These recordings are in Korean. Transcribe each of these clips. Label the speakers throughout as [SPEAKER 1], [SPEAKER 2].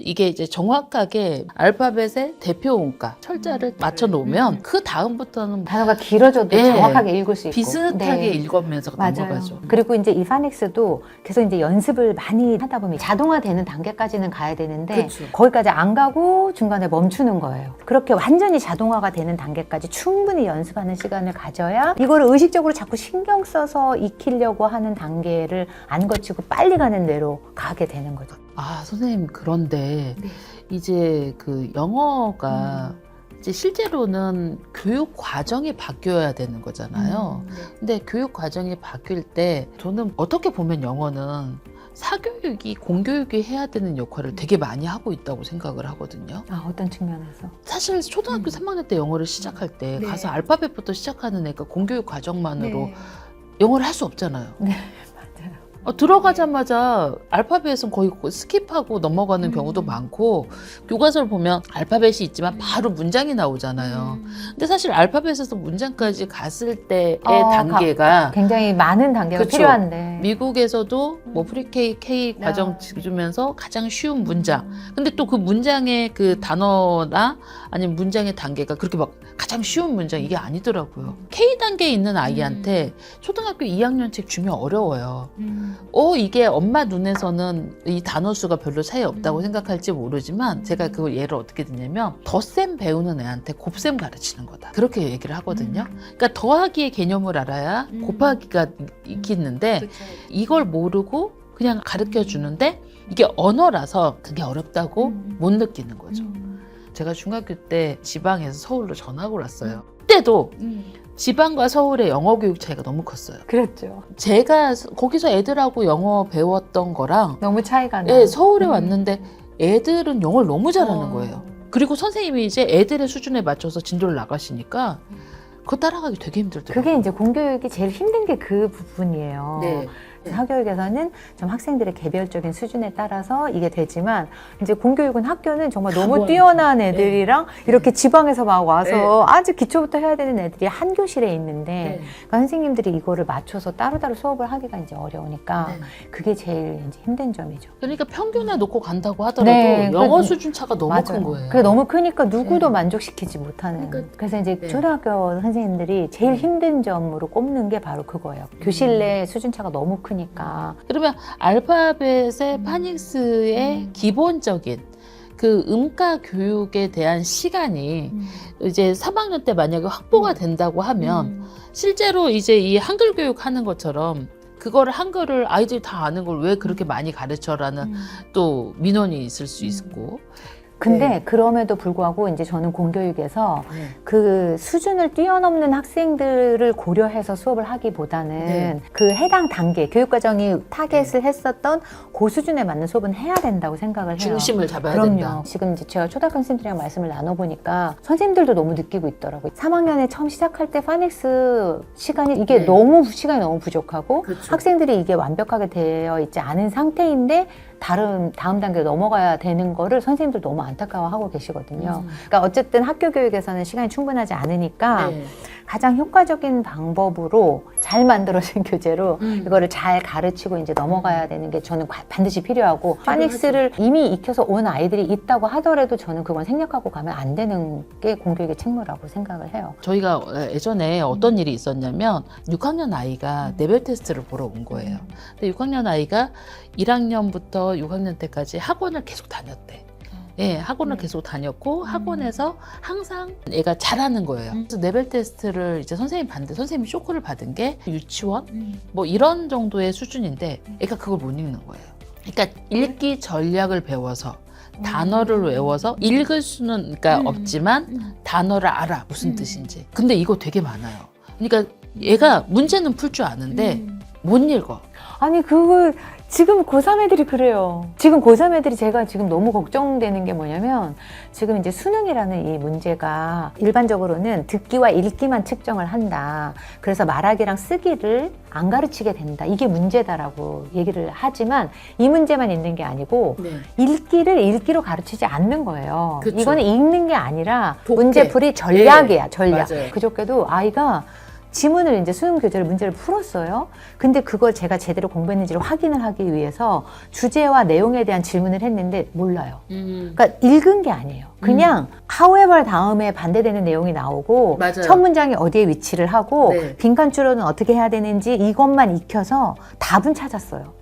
[SPEAKER 1] 이게 이제 정확하게 알파벳의 대표 원가 철자를 맞춰 놓으면 그 다음부터는
[SPEAKER 2] 단어가 길어져도
[SPEAKER 1] 예,
[SPEAKER 2] 정확하게 읽을 수 있고
[SPEAKER 1] 비슷하게
[SPEAKER 2] 네.
[SPEAKER 1] 읽으면서
[SPEAKER 2] 맞아요.
[SPEAKER 1] 넘어가죠.
[SPEAKER 2] 그리고 이제 이 파닉스도 계속 이제 연습을 많이 하다 보면 자동화되는 단계까지는 가야 되는데
[SPEAKER 1] 그쵸.
[SPEAKER 2] 거기까지 안 가고 중간에 멈추는 거예요. 그렇게 완전히 자동화가 되는 단계까지 충분히 연습하는 시간을 가져야 이거를 의식적으로 자꾸 신경 써서 익히려고 하는 단계를 안 거치고 빨리 가는 대로 가게 되는 거죠.
[SPEAKER 1] 아, 선생님, 그런데
[SPEAKER 2] 네.
[SPEAKER 1] 이제 그 영어가 이제 실제로는 교육 과정이 바뀌어야 되는 거잖아요. 근데 교육 과정이 바뀔 때 저는 어떻게 보면 영어는 사교육이 공교육이 해야 되는 역할을 되게 많이 하고 있다고 생각을 하거든요.
[SPEAKER 2] 아, 어떤 측면에서?
[SPEAKER 1] 사실 초등학교 3학년 때 영어를 시작할 때
[SPEAKER 2] 네.
[SPEAKER 1] 가서 알파벳부터 시작하는 애가 공교육 과정만으로
[SPEAKER 2] 네.
[SPEAKER 1] 영어를 할 수 없잖아요.
[SPEAKER 2] 네, 맞아요.
[SPEAKER 1] 들어가자마자 알파벳은 거의 스킵하고 넘어가는 경우도 많고 교과서를 보면 알파벳이 있지만 바로 문장이 나오잖아요. 근데 사실 알파벳에서 문장까지 갔을 때의 단계가
[SPEAKER 2] 굉장히 많은 단계가
[SPEAKER 1] 그쵸.
[SPEAKER 2] 필요한데
[SPEAKER 1] 미국에서도 뭐 프리K, K 과정 주면서 가장 쉬운 문장. 근데 또 그 문장의 그 단어나 아니면 문장의 단계가 그렇게 막 가장 쉬운 문장 이게 아니더라고요. K 단계에 있는 아이한테 초등학교 2학년 책 주면 어려워요. 이게 엄마 눈에서는 이 단어 수가 별로 차이 없다고 생각할지 모르지만 제가 그 예를 어떻게 드냐면 덧셈 배우는 애한테 곱셈 가르치는 거다. 그렇게 얘기를 하거든요. 그러니까 더하기의 개념을 알아야 곱하기가 익히는데 이걸 모르고 그냥 가르쳐 주는데 이게 언어라서 그게 어렵다고 못 느끼는 거죠. 제가 중학교 때 지방에서 서울로 전학을 왔어요. 그때도 지방과 서울의 영어 교육 차이가 너무 컸어요.
[SPEAKER 2] 그랬죠.
[SPEAKER 1] 제가 거기서 애들하고 영어 배웠던 거랑
[SPEAKER 2] 너무 차이가 나요.
[SPEAKER 1] 서울에 왔는데 애들은 영어를 너무 잘하는 거예요. 그리고 선생님이 이제 애들의 수준에 맞춰서 진도를 나가시니까 그거 따라가기 되게 힘들더라고요.
[SPEAKER 2] 그게 이제 공교육이 제일 힘든 게 그 부분이에요.
[SPEAKER 1] 네.
[SPEAKER 2] 사교육에서는 좀 학생들의 개별적인 수준에 따라서 이게 되지만 이제 공교육은 학교는 정말 너무 뛰어난 애들이랑 이렇게 지방에서 막 와서 아주 기초부터 해야 되는 애들이 한 교실에 있는데 그러니까 선생님들이 이거를 맞춰서 따로따로 수업을 하기가 이제 어려우니까 그게 제일 이제 힘든 점이죠.
[SPEAKER 1] 그러니까 평균에 놓고 간다고 하더라도
[SPEAKER 2] 네,
[SPEAKER 1] 영어 수준 차가 너무
[SPEAKER 2] 맞아요.
[SPEAKER 1] 큰 거예요.
[SPEAKER 2] 그게 너무 크니까 누구도 만족시키지 못하는.
[SPEAKER 1] 그러니까,
[SPEAKER 2] 그래서 이제 초등학교 선생님들이 제일 힘든 점으로 꼽는 게 바로 그거예요. 교실 내 수준 차가 너무 크니까.
[SPEAKER 1] 그러면 알파벳의 파닉스의 기본적인 그 음가 교육에 대한 시간이 이제 3학년 때 만약에 확보가 된다고 하면 실제로 이제 이 한글 교육 하는 것처럼 그거를 한글을 아이들이 다 아는 걸 왜 그렇게 많이 가르쳐라는 또 민원이 있을 수 있고.
[SPEAKER 2] 근데 그럼에도 불구하고 이제 저는 공교육에서 그 수준을 뛰어넘는 학생들을 고려해서 수업을 하기보다는 그 해당 단계, 교육과정이 타겟을 했었던 그 수준에 맞는 수업은 해야 된다고 생각을 해요.
[SPEAKER 1] 중심을 잡아야
[SPEAKER 2] 그럼요.
[SPEAKER 1] 된다.
[SPEAKER 2] 지금 이제 제가 초등학교 선생님들이랑 말씀을 나눠보니까 선생님들도 너무 느끼고 있더라고요. 3학년에 처음 시작할 때 파닉스 시간이 이게 시간이 너무 부족하고
[SPEAKER 1] 그렇죠.
[SPEAKER 2] 학생들이 이게 완벽하게 되어 있지 않은 상태인데 다음 단계로 넘어가야 되는 거를 선생님들 너무 안타까워하고 계시거든요. 그러니까 어쨌든 학교 교육에서는 시간이 충분하지 않으니까 가장 효과적인 방법으로 잘 만들어진 교재로 이거를 잘 가르치고 이제 넘어가야 되는 게 저는 반드시 필요하고 파닉스를 이미 익혀서 온 아이들이 있다고 하더라도 저는 그건 생략하고 가면 안 되는 게 공교육의 책무라고 생각을 해요.
[SPEAKER 1] 저희가 예전에 어떤 일이 있었냐면 6학년 아이가 내별 테스트를 보러 온 거예요. 근데 6학년 아이가 1학년부터 6학년 때까지 학원을 계속 다녔대. 예, 학원을 계속 다녔고 학원에서 항상 애가 잘하는 거예요. 그래서 레벨 테스트를 이제 선생님 봤는데 선생님이 쇼크를 받은 게 유치원 뭐 이런 정도의 수준인데 애가 그걸 못 읽는 거예요. 그러니까 읽기 전략을 배워서 단어를 외워서 읽을 수는 그러니까 없지만 단어를 알아 무슨 뜻인지. 근데 이거 되게 많아요. 그러니까 얘가 문제는 풀 줄 아는데 못 읽어.
[SPEAKER 2] 아니 그걸 지금 고3 애들이 그래요. 지금 고3 애들이 제가 지금 너무 걱정되는 게 뭐냐면 지금 이제 수능이라는 이 문제가 일반적으로는 듣기와 읽기만 측정을 한다. 그래서 말하기랑 쓰기를 안 가르치게 된다. 이게 문제다라고 얘기를 하지만 이 문제만 있는 게 아니고 읽기를 읽기로 가르치지 않는 거예요.
[SPEAKER 1] 그쵸.
[SPEAKER 2] 이거는 읽는 게 아니라
[SPEAKER 1] 독해.
[SPEAKER 2] 문제풀이 전략이야. 전략.
[SPEAKER 1] 맞아요.
[SPEAKER 2] 그저께도 아이가 지문을 이제 수능 교재를 문제를 풀었어요. 근데 그걸 제가 제대로 공부했는지를 확인을 하기 위해서 주제와 내용에 대한 질문을 했는데 몰라요. 그러니까 읽은 게 아니에요. 그냥 however 다음에 반대되는 내용이 나오고
[SPEAKER 1] 맞아요.
[SPEAKER 2] 첫 문장이 어디에 위치를 하고
[SPEAKER 1] 네.
[SPEAKER 2] 빈칸줄어는 어떻게 해야 되는지 이것만 익혀서 답은 찾았어요.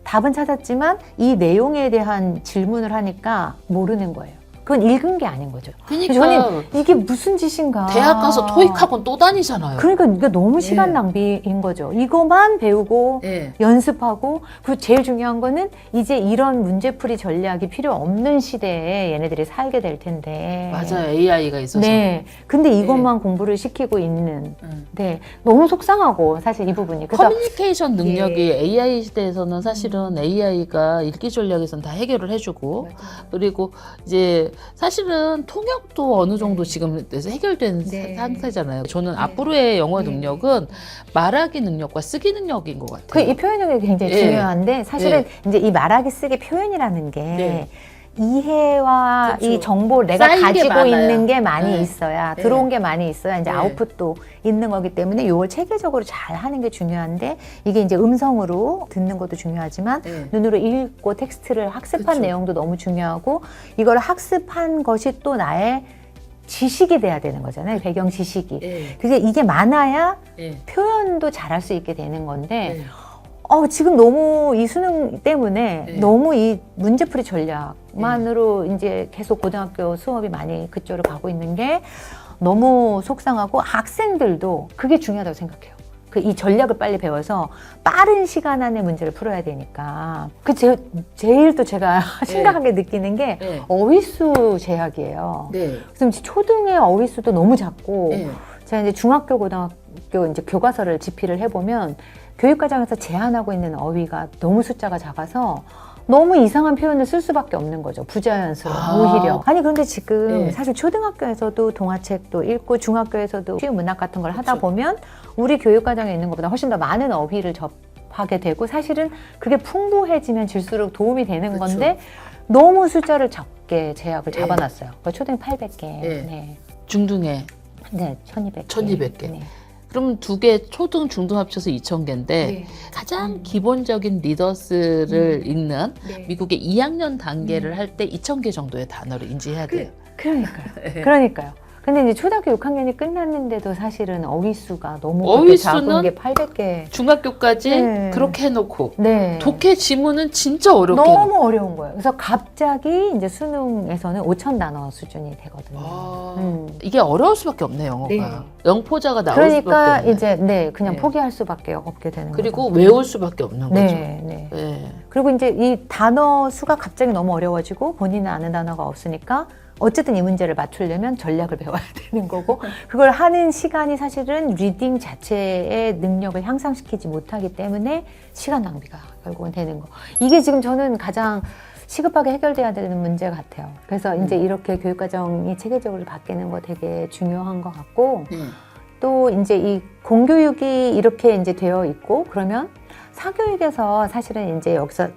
[SPEAKER 2] 답은 찾았지만 이 내용에 대한 질문을 하니까 모르는 거예요. 그건 읽은 게 아닌 거죠.
[SPEAKER 1] 그러니까
[SPEAKER 2] 저는 이게 무슨 짓인가.
[SPEAKER 1] 대학 가서 토익학원 또 다니잖아요.
[SPEAKER 2] 그러니까 이게 너무 시간
[SPEAKER 1] 예.
[SPEAKER 2] 낭비인 거죠. 이거만 배우고
[SPEAKER 1] 예.
[SPEAKER 2] 연습하고 그리고 제일 중요한 거는 이제 이런 문제풀이 전략이 필요 없는 시대에 얘네들이 살게 될 텐데.
[SPEAKER 1] 맞아요. AI가 있어서.
[SPEAKER 2] 네. 근데 이것만 공부를 시키고 있는.
[SPEAKER 1] 음.
[SPEAKER 2] 네. 너무 속상하고 사실 이 부분이. 그래서
[SPEAKER 1] 커뮤니케이션 능력이
[SPEAKER 2] 예.
[SPEAKER 1] AI 시대에서는 사실은 AI가 읽기 전략에서는 다 해결을 해주고 그리고 이제 사실은 통역도 어느 정도 지금 해결된
[SPEAKER 2] 네.
[SPEAKER 1] 상태잖아요. 저는 앞으로의 영어 능력은 말하기 능력과 쓰기 능력인 것 같아요.
[SPEAKER 2] 이 표현 능력이 굉장히
[SPEAKER 1] 예.
[SPEAKER 2] 중요한데 사실은 이제 이 말하기 쓰기 표현이라는 게
[SPEAKER 1] 네.
[SPEAKER 2] 이해와
[SPEAKER 1] 그쵸.
[SPEAKER 2] 이 정보를 내가
[SPEAKER 1] 쌓인 게
[SPEAKER 2] 가지고
[SPEAKER 1] 많아요.
[SPEAKER 2] 있는 게 많이
[SPEAKER 1] 네.
[SPEAKER 2] 있어야
[SPEAKER 1] 네.
[SPEAKER 2] 들어온 게 많이 있어야 이제
[SPEAKER 1] 네.
[SPEAKER 2] 아웃풋도 있는 거기 때문에 이걸 체계적으로 잘 하는 게 중요한데 이게 이제 음성으로 듣는 것도 중요하지만
[SPEAKER 1] 네.
[SPEAKER 2] 눈으로 읽고 텍스트를 학습한
[SPEAKER 1] 그쵸.
[SPEAKER 2] 내용도 너무 중요하고 이걸 학습한 것이 또 나의 지식이 돼야 되는 거잖아요. 배경 지식이.
[SPEAKER 1] 예.
[SPEAKER 2] 그게 이게 많아야
[SPEAKER 1] 예.
[SPEAKER 2] 표현도 잘할 수 있게 되는 건데
[SPEAKER 1] 예.
[SPEAKER 2] 지금 너무 이 수능 때문에
[SPEAKER 1] 네.
[SPEAKER 2] 너무 이 문제풀이 전략만으로 이제 계속 고등학교 수업이 많이 그쪽으로 가고 있는 게 너무 속상하고 학생들도 그게 중요하다고 생각해요. 이 전략을 빨리 배워서 빠른 시간 안에 문제를 풀어야 되니까. 제일 또 제가 심각하게 느끼는 게
[SPEAKER 1] 네.
[SPEAKER 2] 어휘수 제약이에요.
[SPEAKER 1] 네.
[SPEAKER 2] 그래서 이제 초등의 어휘수도 너무 작고
[SPEAKER 1] 네.
[SPEAKER 2] 제가 이제 중학교, 고등학교 이제 교과서를 집필을 해보면 교육과정에서 제한하고 있는 어휘가 너무 숫자가 작아서 너무 이상한 표현을 쓸 수밖에 없는 거죠. 부자연스러워, 오히려. 아니, 그런데 지금
[SPEAKER 1] 네.
[SPEAKER 2] 사실 초등학교에서도 동화책도 읽고 중학교에서도 쉬운 문학 같은 걸 하다
[SPEAKER 1] 그쵸.
[SPEAKER 2] 보면 우리 교육과정에 있는 것보다 훨씬 더 많은 어휘를 접하게 되고 사실은 그게 풍부해지면 질수록 도움이 되는
[SPEAKER 1] 그쵸.
[SPEAKER 2] 건데 너무 숫자를 적게 제약을
[SPEAKER 1] 네.
[SPEAKER 2] 잡아놨어요. 초등 800개.
[SPEAKER 1] 네.
[SPEAKER 2] 네.
[SPEAKER 1] 중등에
[SPEAKER 2] 네, 1200개.
[SPEAKER 1] 1200개.
[SPEAKER 2] 네.
[SPEAKER 1] 그럼 두 개 초등 중등 합쳐서 2000개인데 가장 기본적인 리더스를 읽는
[SPEAKER 2] 네.
[SPEAKER 1] 미국의 2학년 단계를 할 때 2000개 정도의 단어를 인지해야 돼요.
[SPEAKER 2] 그러니까요. 그러니까요. 근데 이제 초등학교 6학년이 끝났는데도 사실은 어휘수가 너무
[SPEAKER 1] 어휘수는
[SPEAKER 2] 작은 게 800개.
[SPEAKER 1] 중학교까지
[SPEAKER 2] 네.
[SPEAKER 1] 그렇게 해놓고
[SPEAKER 2] 네.
[SPEAKER 1] 독해 지문은 진짜 어렵게 해놓고.
[SPEAKER 2] 너무 어려운 거예요. 그래서 갑자기 이제 수능에서는 5,000단어 수준이 되거든요.
[SPEAKER 1] 이게 어려울 수밖에 없네요, 영어가.
[SPEAKER 2] 네.
[SPEAKER 1] 영포자가 나올
[SPEAKER 2] 그러니까
[SPEAKER 1] 수밖에 없네.
[SPEAKER 2] 이제 그냥
[SPEAKER 1] 네.
[SPEAKER 2] 포기할 수밖에 없게 되는 거죠.
[SPEAKER 1] 그리고 외울 수밖에 없는 거죠.
[SPEAKER 2] 네, 네.
[SPEAKER 1] 네.
[SPEAKER 2] 그리고 이제 이 단어 수가 갑자기 너무 어려워지고 본인은 아는 단어가 없으니까 어쨌든 이 문제를 맞추려면 전략을 배워야 되는 거고 그걸 하는 시간이 사실은 리딩 자체의 능력을 향상시키지 못하기 때문에 시간 낭비가 결국은 되는 거. 이게 지금 저는 가장 시급하게 해결돼야 되는 문제 같아요. 그래서 이제 이렇게 교육과정이 체계적으로 바뀌는 거 되게 중요한 것 같고 또 이제 이 공교육이 이렇게 이제 되어 있고 그러면 사교육에서 사실은 이제 여기서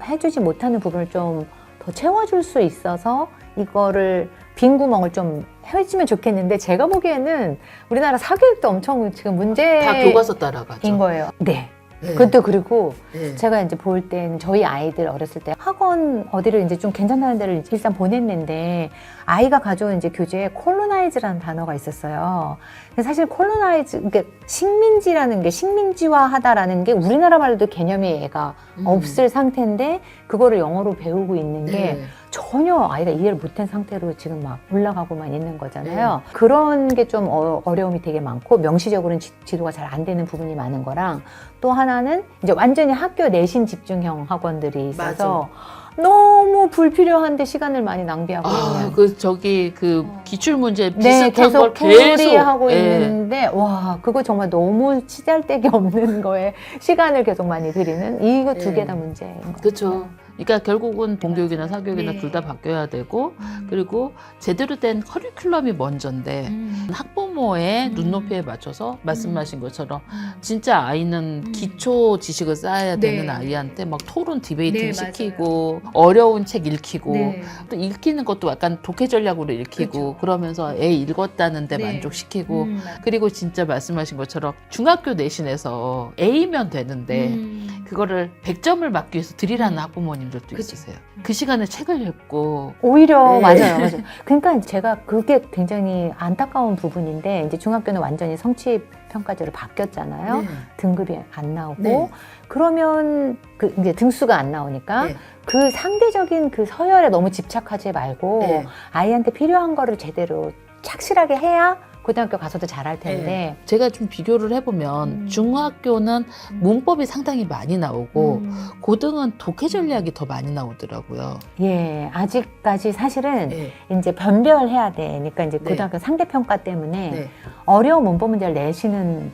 [SPEAKER 2] 해주지 못하는 부분을 좀 더 채워줄 수 있어서 이거를 빈 구멍을 좀 해주면 좋겠는데 제가 보기에는 우리나라 사교육도 엄청 지금 문제인
[SPEAKER 1] 다 교과서 따라가죠.
[SPEAKER 2] 거예요. 네.
[SPEAKER 1] 네.
[SPEAKER 2] 그것도 그리고
[SPEAKER 1] 네.
[SPEAKER 2] 제가 이제 볼 때는 저희 아이들 어렸을 때 학원 어디를 이제 좀 괜찮다는 데를 일단 보냈는데 아이가 가져온 이제 교재에 콜로나이즈라는 단어가 있었어요. 근데 사실 콜로나이즈, 그러니까 식민지라는 게 식민지화하다라는 게 우리나라 말로도 개념이 얘가 없을 상태인데 그거를 영어로 배우고 있는 게
[SPEAKER 1] 네.
[SPEAKER 2] 전혀 아이가 이해를 못한 상태로 지금 막 올라가고만 있는 거잖아요. 그런 게 좀 어려움이 되게 많고 명시적으로는 지도가 잘 안 되는 부분이 많은 거랑 또 하나는 이제 완전히 학교 내신 집중형 학원들이 있어서 너무 불필요한데 시간을 많이 낭비하고 있는.
[SPEAKER 1] 그 기출 문제
[SPEAKER 2] 네,
[SPEAKER 1] 비슷한
[SPEAKER 2] 계속
[SPEAKER 1] 걸 계속
[SPEAKER 2] 하고
[SPEAKER 1] 예.
[SPEAKER 2] 있는데 와 그거 정말 너무 치잘데기 없는 거에 시간을 계속 많이 들이는 이거 두 개 다 문제인 거.
[SPEAKER 1] 그렇죠. 그러니까 결국은 공교육이나 사교육이나
[SPEAKER 3] 네.
[SPEAKER 1] 둘 다 바뀌어야 되고 그리고 제대로 된 커리큘럼이 먼저인데 학부모의 눈높이에 맞춰서 말씀하신 것처럼 진짜 아이는 기초 지식을 쌓아야
[SPEAKER 3] 네.
[SPEAKER 1] 되는 아이한테 막 토론 디베이팅
[SPEAKER 3] 네,
[SPEAKER 1] 시키고 어려운 책 읽히고
[SPEAKER 3] 네.
[SPEAKER 1] 또 읽히는 것도 약간 독해 전략으로 읽히고
[SPEAKER 3] 그렇죠.
[SPEAKER 1] 그러면서 애 읽었다는데
[SPEAKER 3] 네.
[SPEAKER 1] 만족시키고
[SPEAKER 3] 맞아요.
[SPEAKER 1] 그리고 진짜 말씀하신 것처럼 중학교 내신에서 A면 되는데 그거를 100점을 맞기 위해서 드리라는 학부모님들도
[SPEAKER 3] 그쵸.
[SPEAKER 1] 있으세요. 그 시간에 책을 읽고
[SPEAKER 2] 오히려
[SPEAKER 1] 네.
[SPEAKER 2] 맞아요. 그러니까 제가 그게 굉장히 안타까운 부분인데 이제 중학교는 완전히 성취 평가제로 바뀌었잖아요.
[SPEAKER 1] 네.
[SPEAKER 2] 등급이 안 나오고
[SPEAKER 1] 네.
[SPEAKER 2] 그러면 그 이제 등수가 안 나오니까
[SPEAKER 1] 네.
[SPEAKER 2] 그 상대적인 그 서열에 너무 집착하지 말고
[SPEAKER 1] 네.
[SPEAKER 2] 아이한테 필요한 거를 제대로 착실하게 해야 고등학교 가서도 잘할 텐데
[SPEAKER 1] 제가 좀 비교를 해보면 중학교는 문법이 상당히 많이 나오고 고등은 독해 전략이 더 많이 나오더라고요.
[SPEAKER 2] 예 아직까지 사실은
[SPEAKER 1] 네.
[SPEAKER 2] 이제 변별해야 되니까 이제
[SPEAKER 1] 네.
[SPEAKER 2] 고등학교 상대평가 때문에
[SPEAKER 1] 네.
[SPEAKER 2] 어려운 문법 문제를 내시는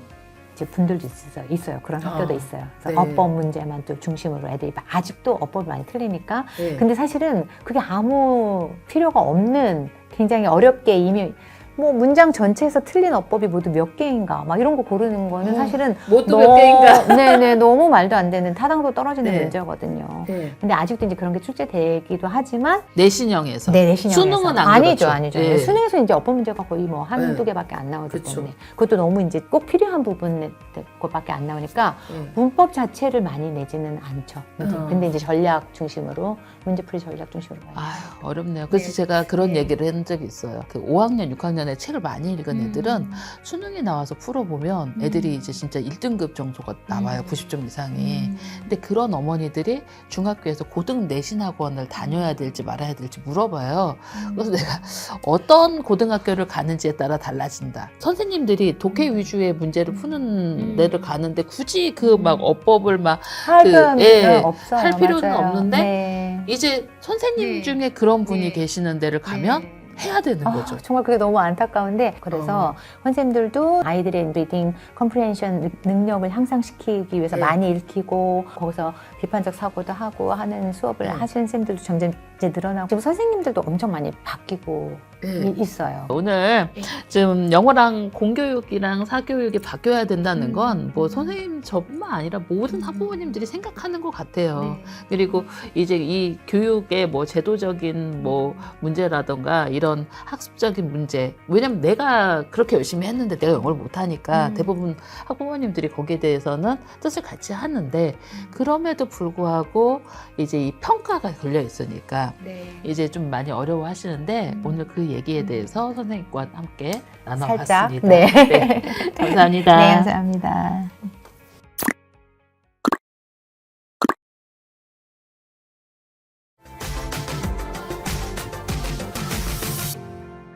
[SPEAKER 2] 이제 분들도 있어요. 그런 학교도
[SPEAKER 1] 아,
[SPEAKER 2] 있어요. 그래서
[SPEAKER 1] 네.
[SPEAKER 2] 어법 문제만 또 중심으로 애들이 아직도 어법이 많이 틀리니까.
[SPEAKER 1] 네.
[SPEAKER 2] 근데 사실은 그게 아무 필요가 없는 굉장히 어렵게 이미 뭐 문장 전체에서 틀린 어법이 모두 몇 개인가 막 이런 거 고르는 거는 사실은
[SPEAKER 1] 뭣도 몇 개인가.
[SPEAKER 2] 네네 너무 말도 안 되는 타당도 떨어지는
[SPEAKER 1] 네.
[SPEAKER 2] 문제거든요.
[SPEAKER 1] 네.
[SPEAKER 2] 근데 아직도 이제 그런 게 출제되기도 하지만
[SPEAKER 1] 내신형에서.
[SPEAKER 2] 네, 내신형에서.
[SPEAKER 1] 수능은 안
[SPEAKER 2] 아니죠,
[SPEAKER 1] 그렇죠.
[SPEAKER 2] 아니죠.
[SPEAKER 1] 네.
[SPEAKER 2] 수능에서 이제 어법 문제가 거의 뭐 한두
[SPEAKER 1] 네.
[SPEAKER 2] 개밖에 안 나오기
[SPEAKER 1] 그쵸.
[SPEAKER 2] 때문에 그것도 너무 이제 꼭 필요한 부분 것밖에 안 나오니까
[SPEAKER 1] 네.
[SPEAKER 2] 문법 자체를 많이 내지는 않죠. 근데 이제 전략 중심으로 문제풀이 전략 중심으로 가요.
[SPEAKER 1] 아유, 어렵네요. 그래서
[SPEAKER 3] 네.
[SPEAKER 1] 제가 그런
[SPEAKER 3] 네.
[SPEAKER 1] 얘기를 한 적이 있어요. 그 5학년, 6학년에 책을 많이 읽은 애들은 수능에 나와서 풀어보면 애들이 이제 진짜 1등급 정도가 나와요. 90점 이상이. 근데 그런 어머니들이 중학교에서 고등 내신학원을 다녀야 될지 말아야 될지 물어봐요. 그래서 내가 어떤 고등학교를 가는지에 따라 달라진다. 선생님들이 독해 위주의 문제를 푸는 데를 가는데 굳이 그 막 어법을 막
[SPEAKER 2] 할
[SPEAKER 1] 그,
[SPEAKER 2] 필요는
[SPEAKER 1] 예,
[SPEAKER 2] 없어요.
[SPEAKER 1] 할 필요는
[SPEAKER 2] 맞아요.
[SPEAKER 1] 없는데
[SPEAKER 2] 네.
[SPEAKER 1] 이제 선생님
[SPEAKER 3] 네.
[SPEAKER 1] 중에 그런 분이
[SPEAKER 3] 네.
[SPEAKER 1] 계시는 데를 가면
[SPEAKER 3] 네.
[SPEAKER 1] 해야 되는
[SPEAKER 2] 아,
[SPEAKER 1] 거죠.
[SPEAKER 2] 정말 그게 너무 안타까운데 그래서 선생님들도 아이들의 리딩 컴프레hen션 능력을 향상시키기 위해서
[SPEAKER 1] 네.
[SPEAKER 2] 많이 읽히고 거기서 비판적 사고도 하고 하는 수업을
[SPEAKER 1] 네.
[SPEAKER 2] 하시는 선생님들도 점점 이제 늘어나고 지금 선생님들도 엄청 많이 바뀌고 있어요.
[SPEAKER 1] 오늘
[SPEAKER 3] 네.
[SPEAKER 1] 지금 영어랑 공교육이랑 사교육이 바뀌어야 된다는 건 뭐
[SPEAKER 3] 음.
[SPEAKER 1] 선생님 저뿐만 아니라 모든 학부모님들이 생각하는 것 같아요.
[SPEAKER 3] 네.
[SPEAKER 1] 그리고 이제 이 교육의 뭐 제도적인 뭐 문제라던가 이런 학습적인 문제, 왜냐면 내가 그렇게 열심히 했는데 내가 영어를 못하니까 대부분 학부모님들이 거기에 대해서는 뜻을 같이 하는데 그럼에도 불구하고 이제 이 평가가 걸려 있으니까
[SPEAKER 3] 네.
[SPEAKER 1] 이제 좀 많이 어려워 하시는데 오늘 그 얘기에 대해서 선생님과 함께
[SPEAKER 2] 살짝
[SPEAKER 1] 나눠봤습니다.
[SPEAKER 2] 네.
[SPEAKER 1] 네. 감사합니다.
[SPEAKER 2] 네, 감사합니다.